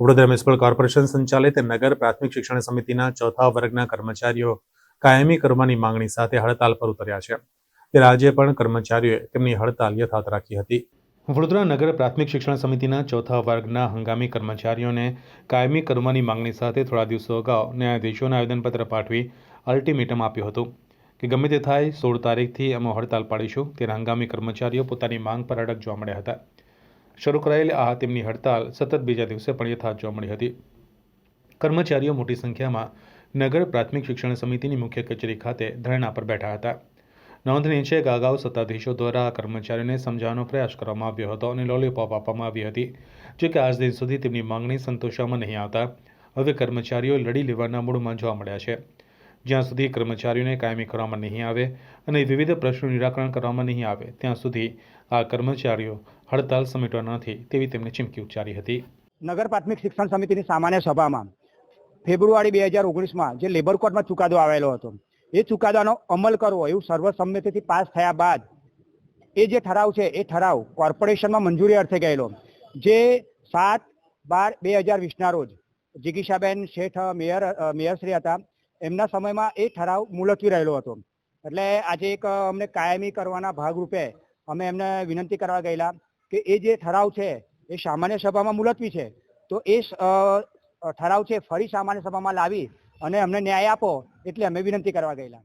Vadodara municipal corporation સંચાલિત નગર પ્રાથમિક શિક્ષણ સમિતિના ચોથા વર્ગના કર્મચારીઓ કાયમી કરવાની માંગણી સાથે હડતાલ પર ઉતર્યા છે। ત્યારે આજે પણ કર્મચારીઓએ તેમની હડતાલ યથાવત રાખી હતી। વડોદરા નગર પ્રાથમિક શિક્ષણ સમિતિના ચોથા વર્ગના હંગામી કર્મચારીઓને કાયમી કરવાની માંગણી સાથે થોડા દિવસો અગાઉ ન્યાયાધીશોને આવેદનપત્ર પાઠવી અલ્ટિમેટમ આપ્યું હતું કે ગમે તે થાય 16 તારીખથી અમે હડતાલ પાડીશું। ત્યારે હંગામી કર્મચારીઓ પોતાની માંગ પર અડગ જોવા મળ્યા હતા। શરૂ કરાયેલી આ તેમની હડતાલ સતત બીજા દિવસે પણ યથાવત જોવા મળી હતી। કર્મચારીઓ મોટી સંખ્યામાં નગર પ્રાથમિક શિક્ષણ સમિતિની મુખ્ય કચેરી ખાતે ધરણા પર બેઠા હતા। નોંધનીય છે કે અગાઉ સત્તાધીશો દ્વારા આ કર્મચારીઓને સમજાવવાનો પ્રયાસ કરવામાં આવ્યો હતો અને લોલીપોપ આપવામાં આવી હતી, જો કે આજ દિન સુધી તેમની માંગણી સંતોષવામાં નહીં આવતા હવે કર્મચારીઓ લડી લેવાના મૂડમાં જોવા મળ્યા છે। જ્યાં સુધી કર્મચારીઓને કાયમી કરવામાં નહીં આવે અને વિવિધ પ્રશ્નોનું નિરાકરણ કરવામાં નહીં આવે ત્યાં સુધી આ કર્મચારીઓ હડતાલ સમેટવાના નથી તેવી તેમણે ચીમકી ઉચ્ચારી હતી। નગર પ્રાથમિક શિક્ષણ સમિતિની સામાન્ય સભામાં ફેબ્રુઆરી 2019માં જે લેબર કોર્ટમાં ચુકાદો આવેલો હતો એ ચુકાદાનો અમલ કરવો એવું સર્વસંમતિથી પાસ થયા બાદ એ જે ઠરાવ છે એ ઠરાવ કોર્પોરેશનમાં મંજૂરી અર્થે ગયેલો, જે 7/12/2020ના રોજ જિગીશાબેન શેઠ મેયરશ્રી હતા, એમના સમયમાં એ ઠરાવ મુલતવી રહેલો હતો। એટલે આજે એક અમને કાયમી કરવાના ભાગરૂપે અમે એમને વિનંતી કરવા ગયેલા કે એ જે ઠરાવ છે એ સામાન્ય સભામાં મુલતવી છે, તો એ ઠરાવ છે ફરી સામાન્ય સભામાં લાવી અને અમને ન્યાય આપો એટલે અમે વિનંતી કરવા ગયેલા।